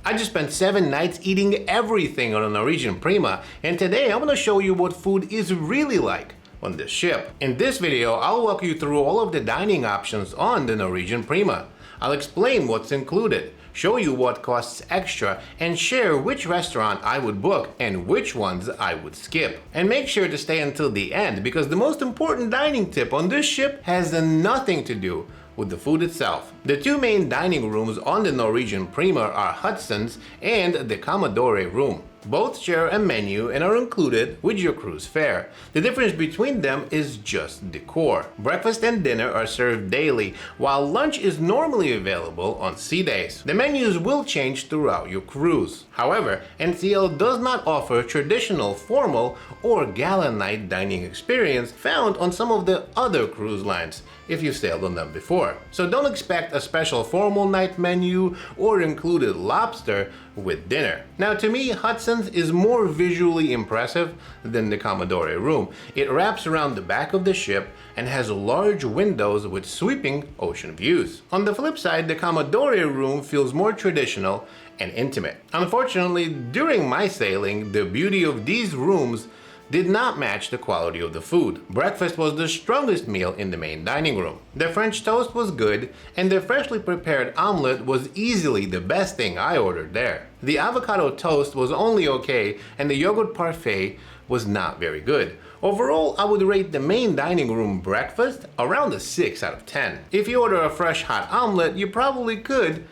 I just spent 7 nights eating everything on a Norwegian Prima, and today I'm going to show you what food is really like on this ship. In this video, I'll walk you through all of the dining options on the Norwegian Prima. I'll explain what's included, show you what costs extra, and share which restaurant I would book and which ones I would skip. And make sure to stay until the end, because the most important dining tip on this ship has nothing to do with the food itself. The 2 main dining rooms on the Norwegian Prima are Hudson's and the Commodore Room. Both share a menu and are included with your cruise fare. The difference between them is just decor. Breakfast and dinner are served daily, while lunch is normally available on sea days. The menus will change throughout your cruise. However, NCL does not offer traditional formal or gala night dining experience found on some of the other cruise lines if you've sailed on them before. So don't expect a special formal night menu or included lobster with dinner. Now, to me, Hudson's is more visually impressive than the Commodore Room. It wraps around the back of the ship and has large windows with sweeping ocean views. On the flip side, the Commodore Room feels more traditional and intimate. Unfortunately, during my sailing, the beauty of these rooms did not match the quality of the food. Breakfast was the strongest meal in the main dining room. The French toast was good, and the freshly prepared omelette was easily the best thing I ordered there. The avocado toast was only okay, and the yogurt parfait was not very good. Overall, I would rate the main dining room breakfast around a 6 out of 10. If you order a fresh hot omelette, you probably could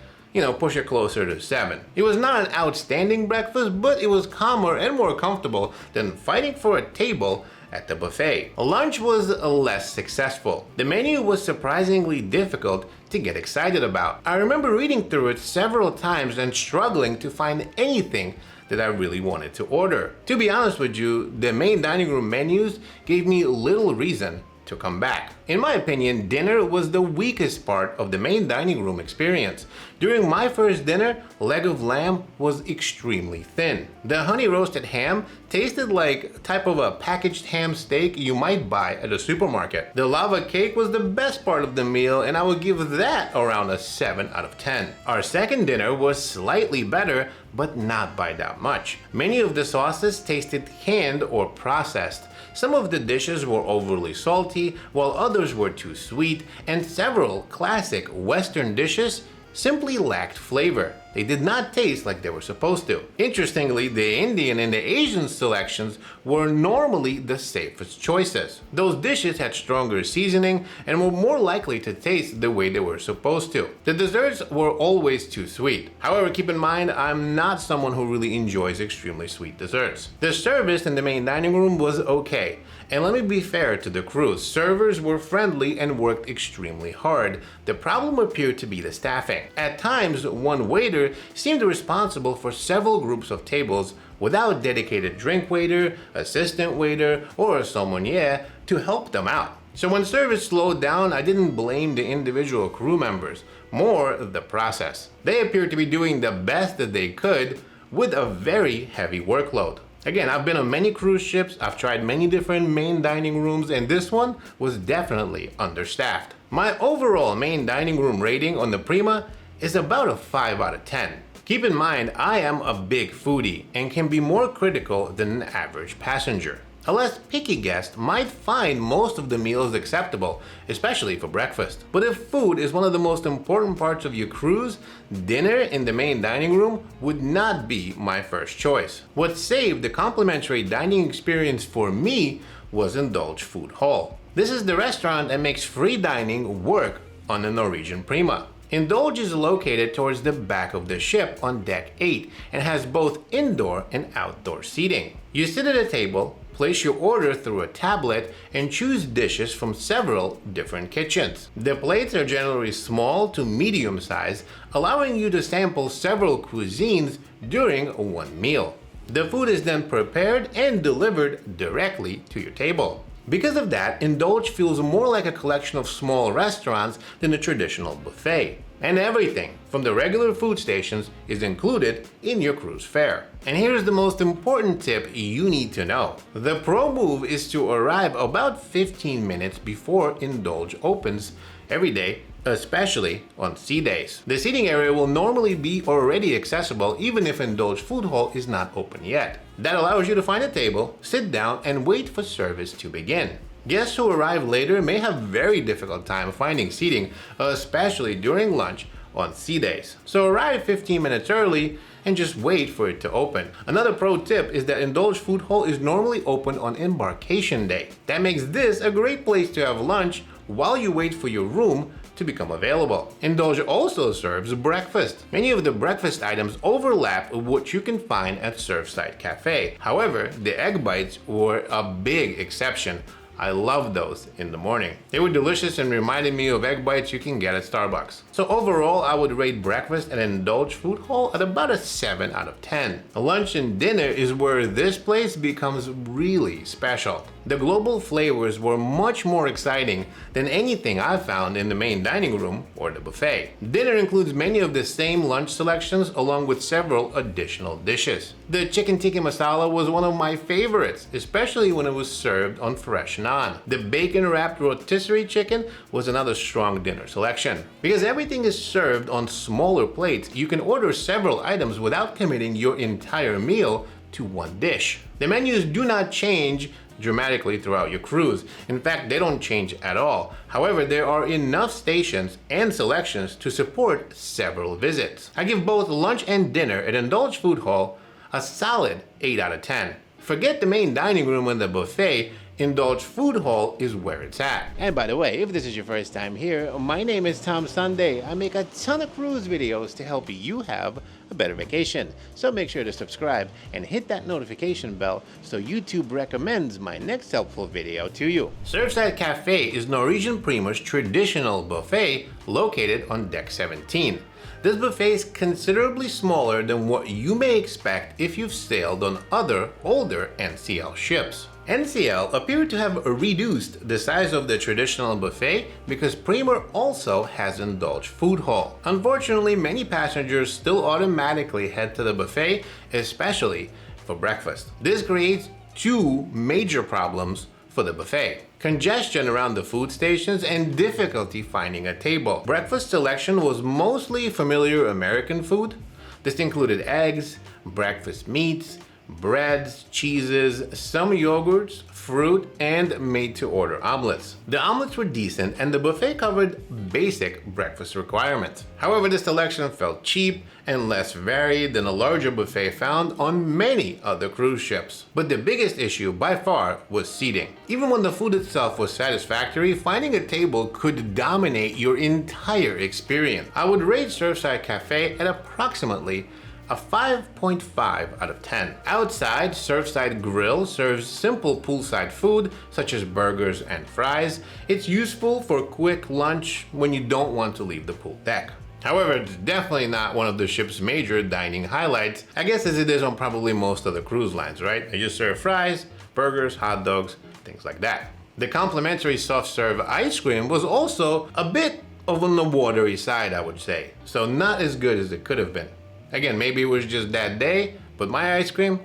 push it closer to 7. It was not an outstanding breakfast, but it was calmer and more comfortable than fighting for a table at the buffet. Lunch was less successful. The menu was surprisingly difficult to get excited about. I remember reading through it several times and struggling to find anything that I really wanted to order. To be honest with you, the main dining room menus gave me little reason to come back. In my opinion, dinner was the weakest part of the main dining room experience. During my first dinner, leg of lamb was extremely thin. The honey roasted ham tasted like a type of a packaged ham steak you might buy at a supermarket. The lava cake was the best part of the meal, and I would give that around a 7 out of 10. Our second dinner was slightly better, but not by that much. Many of the sauces tasted canned or processed. Some of the dishes were overly salty, while others were too sweet, and several classic Western dishes simply lacked flavor. They did not taste like they were supposed to. Interestingly, the Indian and the Asian selections were normally the safest choices. Those dishes had stronger seasoning and were more likely to taste the way they were supposed to. The desserts were always too sweet. However, keep in mind, I'm not someone who really enjoys extremely sweet desserts. The service in the main dining room was okay. And let me be fair to the crew, servers were friendly and worked extremely hard. The problem appeared to be the staffing. At times, one waiter seemed responsible for several groups of tables without dedicated drink waiter, assistant waiter, or a sommelier to help them out. So when service slowed down, I didn't blame the individual crew members, more the process. They appeared to be doing the best that they could with a very heavy workload. Again, I've been on many cruise ships, I've tried many different main dining rooms, and this one was definitely understaffed. My overall main dining room rating on the Prima is about a 5 out of 10. Keep in mind, I am a big foodie and can be more critical than an average passenger. A less picky guest might find most of the meals acceptable, especially for breakfast. But if food is one of the most important parts of your cruise, dinner in the main dining room would not be my first choice. What saved the complimentary dining experience for me was Indulge Food Hall. This is the restaurant that makes free dining work on the Norwegian Prima. Indulge is located towards the back of the ship on deck 8 and has both indoor and outdoor seating. You sit at a table, place your order through a tablet, and choose dishes from several different kitchens. The plates are generally small to medium size, allowing you to sample several cuisines during one meal. The food is then prepared and delivered directly to your table. Because of that, Indulge feels more like a collection of small restaurants than a traditional buffet. And everything from the regular food stations is included in your cruise fare. And here's the most important tip you need to know. The pro move is to arrive about 15 minutes before Indulge opens every day especially on sea days. The seating area will normally be already accessible even if Indulge Food Hall is not open yet. That allows you to find a table, sit down, and wait for service to begin. Guests who arrive later may have very difficult time finding seating, especially during lunch on sea days. So arrive 15 minutes early and just wait for it to open. Another pro tip is that Indulge Food Hall is normally open on embarkation day. That makes this a great place to have lunch while you wait for your room to become available. Indulge also serves breakfast. Many of the breakfast items overlap with what you can find at Surfside Café. However, the egg bites were a big exception. I love those in the morning. They were delicious and reminded me of egg bites you can get at Starbucks. So overall, I would rate breakfast at Indulge Food Hall at about a 7 out of 10. Lunch and dinner is where this place becomes really special. The global flavors were much more exciting than anything I found in the main dining room or the buffet. Dinner includes many of the same lunch selections along with several additional dishes. The chicken tikka masala was one of my favorites, especially when it was served on fresh naan. The bacon-wrapped rotisserie chicken was another strong dinner selection. Because everything is served on smaller plates, you can order several items without committing your entire meal to one dish. The menus do not change dramatically throughout your cruise. In fact, they don't change at all. However, there are enough stations and selections to support several visits. I give both lunch and dinner at Indulge Food Hall a solid 8 out of 10. Forget the main dining room and the buffet. Indulge Food Hall is where it's at. And by the way, if this is your first time here, my name is Tom Sunday. I make a ton of cruise videos to help you have a better vacation. So make sure to subscribe and hit that notification bell so YouTube recommends my next helpful video to you. Surfside Café is Norwegian Prima's traditional buffet located on deck 17. This buffet is considerably smaller than what you may expect if you've sailed on other older NCL ships. NCL appeared to have reduced the size of the traditional buffet because Prima also has Indulge Food Hall. Unfortunately, many passengers still automatically head to the buffet, especially for breakfast. This creates two major problems for the buffet: congestion around the food stations and difficulty finding a table. Breakfast selection was mostly familiar American food. This included eggs, breakfast meats, breads, cheeses, some yogurts, fruit, and made-to-order omelets. The omelets were decent and the buffet covered basic breakfast requirements. However, the selection felt cheap and less varied than a larger buffet found on many other cruise ships. But the biggest issue by far was seating. Even when the food itself was satisfactory, finding a table could dominate your entire experience. I would rate Surfside Café at approximately a 5.5 out of 10. Outside, Surfside Grill serves simple poolside food such as burgers and fries. It's useful for quick lunch when you don't want to leave the pool deck. However, it's definitely not one of the ship's major dining highlights, I guess as it is on probably most other cruise lines, right? They just serve fries, burgers, hot dogs, things like that. The complimentary soft serve ice cream was also a bit on the watery side, I would say, so not as good as it could have been. Again, maybe it was just that day, but my ice cream,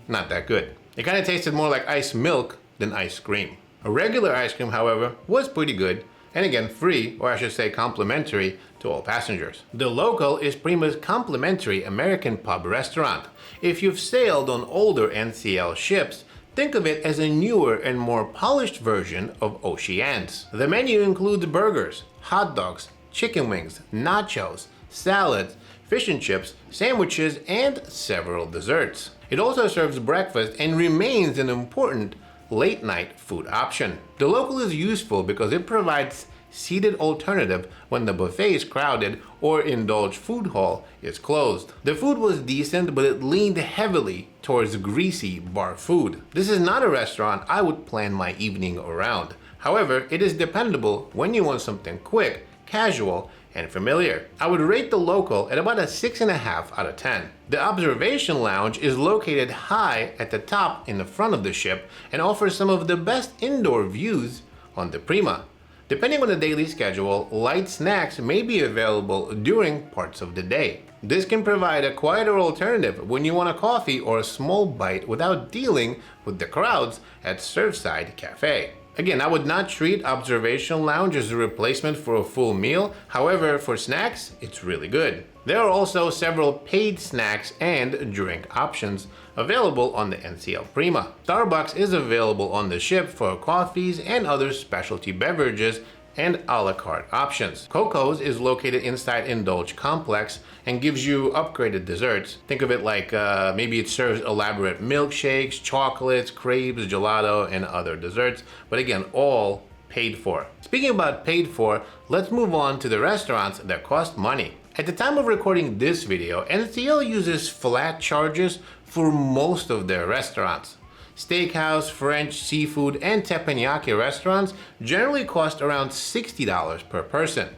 not that good. It kind of tasted more like ice milk than ice cream. A regular ice cream, however, was pretty good, and again, free, or I should say complimentary, to all passengers. The Local is Prima's complimentary American pub restaurant. If you've sailed on older NCL ships, think of it as a newer and more polished version of Oceans. The menu includes burgers, hot dogs, chicken wings, nachos, salads, fish and chips, sandwiches, and several desserts. It also serves breakfast and remains an important late-night food option. The Local is useful because it provides seated alternative when the buffet is crowded or Indulge Food Hall is closed. The food was decent, but it leaned heavily towards greasy bar food. This is not a restaurant I would plan my evening around. However, it is dependable when you want something quick, casual, and familiar. I would rate the Local at about a 6.5 out of 10. The observation lounge is located high at the top in the front of the ship and offers some of the best indoor views on the Prima. Depending on the daily schedule, light snacks may be available during parts of the day. This can provide a quieter alternative when you want a coffee or a small bite without dealing with the crowds at Surfside Café. Again, I would not treat observation lounge as a replacement for a full meal. However, for snacks, it's really good. There are also several paid snacks and drink options available on the NCL Prima. Starbucks is available on the ship for coffees and other specialty beverages and a la carte options. Coco's is located inside Indulge Complex and gives you upgraded desserts. Think of it like maybe it serves elaborate milkshakes, chocolates, crepes, gelato, and other desserts, but again, all paid for. Speaking about paid for, let's move on to the restaurants that cost money. At the time of recording this video, NCL uses flat charges for most of their restaurants. Steakhouse, French, seafood, and teppanyaki restaurants generally cost around $60 per person.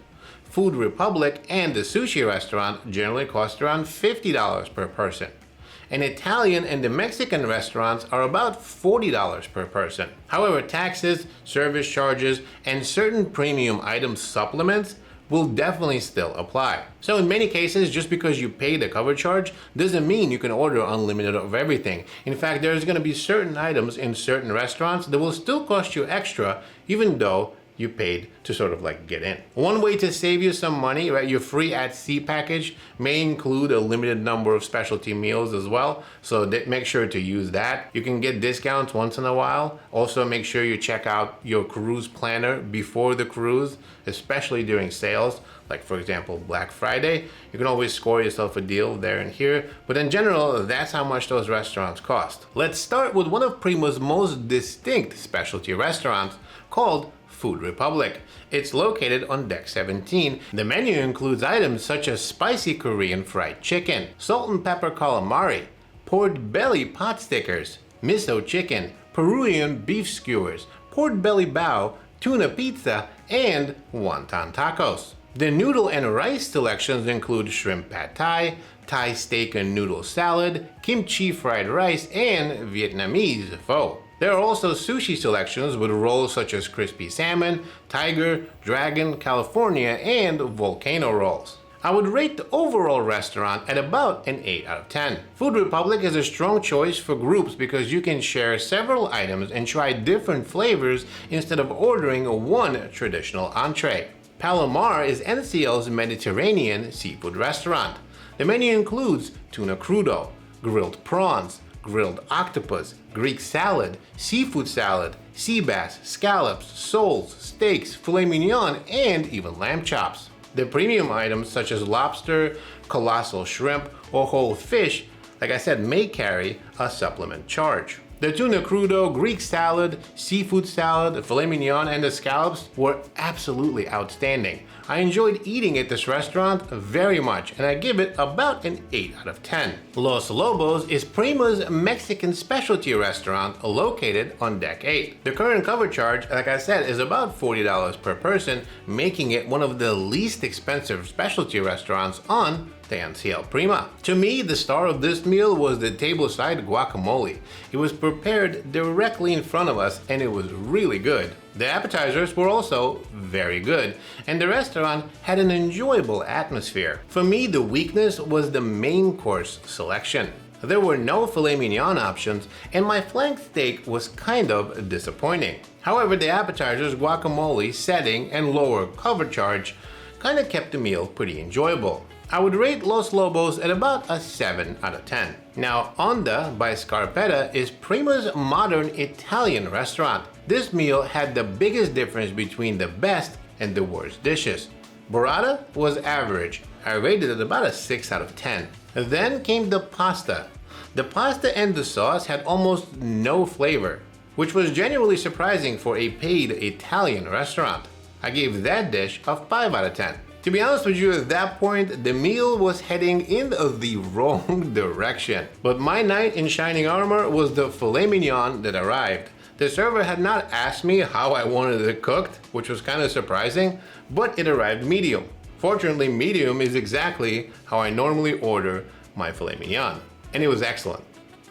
Food Republic and the Sushi restaurant generally cost around $50 per person. And Italian and the Mexican restaurants are about $40 per person. However, taxes, service charges, and certain premium item supplements will definitely still apply. So in many cases, just because you pay the cover charge doesn't mean you can order unlimited of everything. In fact, there's going to be certain items in certain restaurants that will still cost you extra even though you paid to sort of like get in. One way to save you some money, right? Your free at sea package may include a limited number of specialty meals as well. So make sure to use that. You can get discounts once in a while. Also make sure you check out your cruise planner before the cruise, especially during sales. Like for example, Black Friday, you can always score yourself a deal there and here. But in general, that's how much those restaurants cost. Let's start with one of Prima's most distinct specialty restaurants called Food Republic. It's located on deck 17. The menu includes items such as spicy Korean fried chicken, salt and pepper calamari, pork belly pot stickers, miso chicken, Peruvian beef skewers, pork belly bao, tuna pizza, and wonton tacos. The noodle and rice selections include shrimp pad thai, Thai steak and noodle salad, kimchi fried rice, and Vietnamese pho. There are also sushi selections with rolls such as crispy salmon, tiger, dragon, California, and volcano rolls. I would rate the overall restaurant at about an 8 out of 10. Food Republic is a strong choice for groups because you can share several items and try different flavors instead of ordering one traditional entree. Palomar is NCL's Mediterranean seafood restaurant. The menu includes tuna crudo, grilled prawns, grilled octopus, Greek salad, seafood salad, sea bass, scallops, soles, steaks, filet mignon, and even lamb chops. The premium items such as lobster, colossal shrimp, or whole fish, like I said, may carry a supplement charge. The tuna crudo, Greek salad, seafood salad, filet mignon, and the scallops were absolutely outstanding. I enjoyed eating at this restaurant very much, and I give it about an 8 out of 10. Los Lobos is Prima's Mexican specialty restaurant located on deck 8. The current cover charge, like I said, is about $40 per person, making it one of the least expensive specialty restaurants on the NCL Prima. To me, the star of this meal was the tableside guacamole. It was prepared directly in front of us and it was really good. The appetizers were also very good, and the restaurant had an enjoyable atmosphere. For me, the weakness was the main course selection. There were no filet mignon options, and my flank steak was kind of disappointing. However, the appetizers, guacamole, setting, and lower cover charge kind of kept the meal pretty enjoyable. I would rate Los Lobos at about a 7 out of 10. Now, Onda by Scarpetta is Prima's modern Italian restaurant. This meal had the biggest difference between the best and the worst dishes. Burrata was average. I rated it about a 6 out of 10. Then came the pasta. The pasta and the sauce had almost no flavor, which was genuinely surprising for a paid Italian restaurant. I gave that dish a 5 out of 10. To be honest with you, at that point, the meal was heading in the wrong direction. But my knight in shining armor was the filet mignon that arrived. The server had not asked me how I wanted it cooked, which was kind of surprising, but it arrived medium. Fortunately, medium is exactly how I normally order my filet mignon, and it was excellent.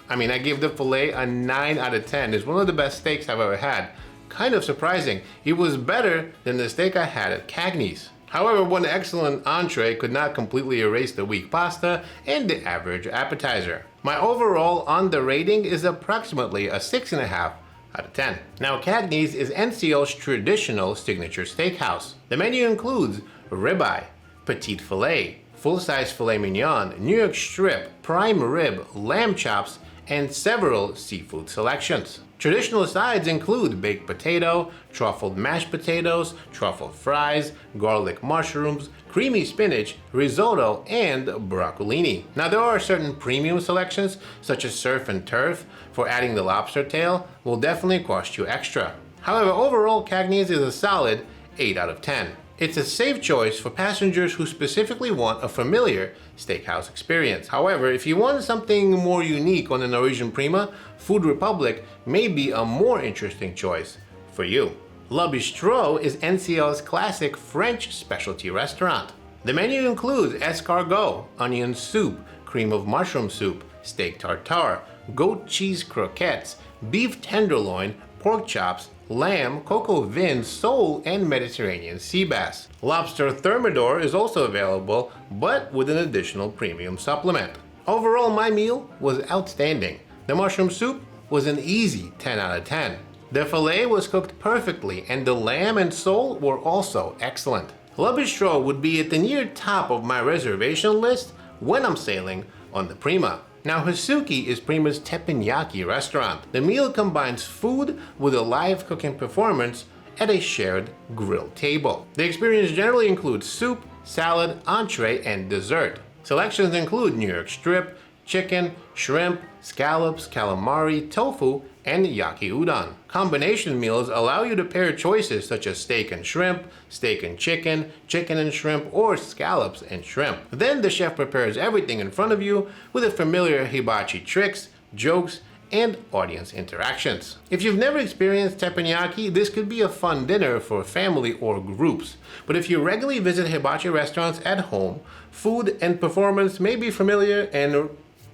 I mean, I gave the filet a 9 out of 10. It's one of the best steaks I've ever had. Kind of surprising. It was better than the steak I had at Cagney's. However, one excellent entree could not completely erase the weak pasta and the average appetizer. My overall on the rating is approximately a 6.5 out of 10. Now, Cagney's is NCL's traditional signature steakhouse. The menu includes ribeye, petite filet, full-size filet mignon, New York strip, prime rib, lamb chops, and several seafood selections. Traditional sides include baked potato, truffled mashed potatoes, truffled fries, garlic mushrooms, creamy spinach, risotto, and broccolini. Now, there are certain premium selections, such as surf and turf, for adding the lobster tail will definitely cost you extra. However, overall, Cagney's is a solid 8 out of 10. It's a safe choice for passengers who specifically want a familiar steakhouse experience. However, if you want something more unique on the Norwegian Prima, Food Republic may be a more interesting choice for you. Le Bistro is NCL's classic French specialty restaurant. The menu includes escargot, onion soup, cream of mushroom soup, steak tartare, goat cheese croquettes, beef tenderloin, pork chops, lamb, coco vin, sole, and Mediterranean sea bass. Lobster thermidor is also available, but with an additional premium supplement. Overall, my meal was outstanding. The mushroom soup was an easy 10 out of 10. The filet was cooked perfectly, and the lamb and sole were also excellent. Le Bistro would be at the near top of my reservation list when I'm sailing on the Prima. Now, Hasuki is Prima's teppanyaki restaurant. The meal combines food with a live cooking performance at a shared grill table. The experience generally includes soup, salad, entree, and dessert. Selections include New York strip, chicken, shrimp, scallops, calamari, tofu, and yaki udon. Combination meals allow you to pair choices such as steak and shrimp, steak and chicken, chicken and shrimp, or scallops and shrimp. Then the chef prepares everything in front of you with the familiar hibachi tricks, jokes, and audience interactions. If you've never experienced teppanyaki, this could be a fun dinner for family or groups. But if you regularly visit hibachi restaurants at home, food and performance may be familiar and,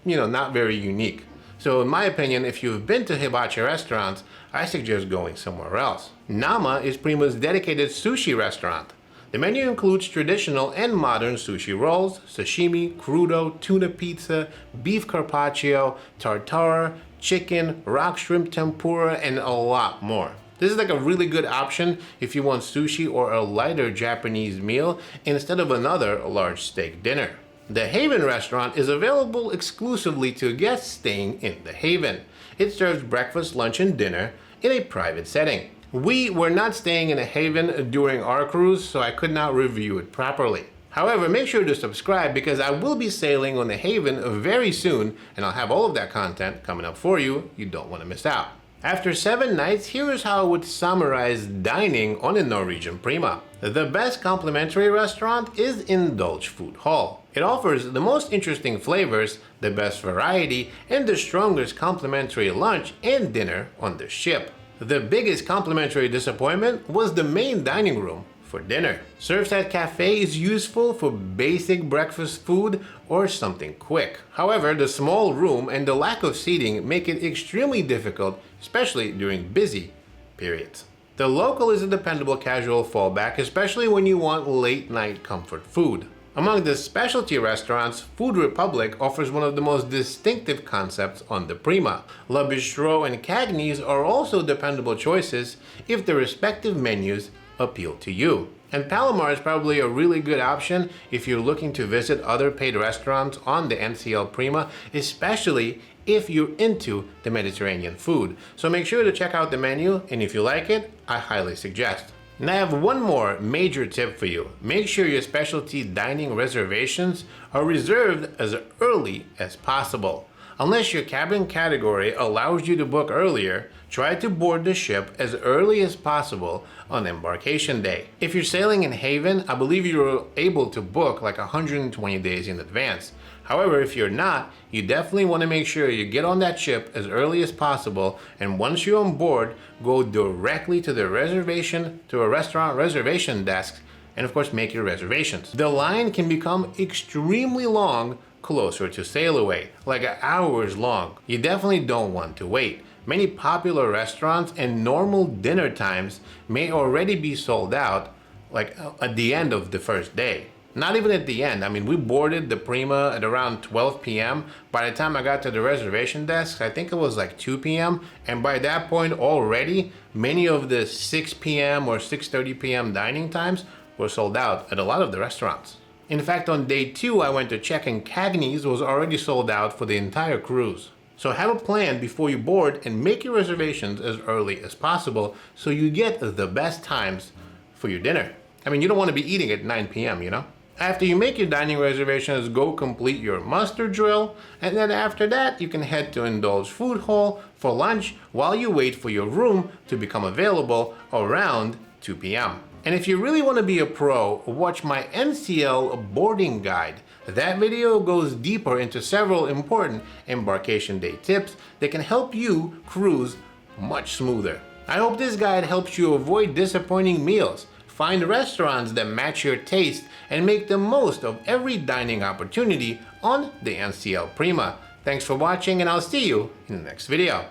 not very unique. So in my opinion, if you've been to hibachi restaurants, I suggest going somewhere else. Nama is Prima's dedicated sushi restaurant. The menu includes traditional and modern sushi rolls, sashimi, crudo, tuna pizza, beef carpaccio, tartare, chicken, rock shrimp tempura, and a lot more. This is like a really good option if you want sushi or a lighter Japanese meal instead of another large steak dinner. The Haven restaurant is available exclusively to guests staying in the Haven. It serves breakfast, lunch, and dinner in a private setting. We were not staying in a Haven during our cruise, so I could not review it properly. However, make sure to subscribe because I will be sailing on the Haven very soon, and I'll have all of that content coming up for you. You don't want to miss out. After 7 nights, here is how I would summarize dining on a Norwegian Prima. The best complimentary restaurant is Indulge Food Hall. It offers the most interesting flavors, the best variety, and the strongest complimentary lunch and dinner on the ship. The biggest complimentary disappointment was the main dining room for dinner. Surfside Café is useful for basic breakfast food or something quick. However, the small room and the lack of seating make it extremely difficult, especially during busy periods. The local is a dependable casual fallback, especially when you want late night comfort food. Among the specialty restaurants, Food Republic offers one of the most distinctive concepts on the Prima. Le Bistro and Cagney's are also dependable choices if the respective menus appeal to you. And Palomar is probably a really good option if you're looking to visit other paid restaurants on the NCL Prima, especially if you're into the Mediterranean food. So make sure to check out the menu, and if you like it, I highly suggest. And I have one more major tip for you. Make sure your specialty dining reservations are reserved as early as possible. Unless your cabin category allows you to book earlier, try to board the ship as early as possible on embarkation day. If you're sailing in Haven, I believe you're able to book like 120 days in advance. However, if you're not, you definitely want to make sure you get on that ship as early as possible, and once you're on board, go directly to the restaurant reservation desk, and of course make your reservations. The line can become extremely long closer to sail away, like hours long. You definitely don't want to wait. Many popular restaurants and normal dinner times may already be sold out like at the end of the first day. Not even at the end. I mean, we boarded the Prima at around 12 p.m. By the time I got to the reservation desk, I think it was like 2 p.m. And by that point already, many of the 6 p.m. or 6:30 p.m. dining times were sold out at a lot of the restaurants. In fact, on day 2, I went to check and Cagney's was already sold out for the entire cruise. So have a plan before you board and make your reservations as early as possible so you get the best times for your dinner. I mean, you don't want to be eating at 9 p.m., you know? After you make your dining reservations, go complete your muster drill, and then after that, you can head to Indulge Food Hall for lunch while you wait for your room to become available around 2 p.m. And if you really want to be a pro, watch my NCL boarding guide. That video goes deeper into several important embarkation day tips that can help you cruise much smoother. I hope this guide helps you avoid disappointing meals, find restaurants that match your taste, and make the most of every dining opportunity on the NCL Prima. Thanks for watching, and I'll see you in the next video.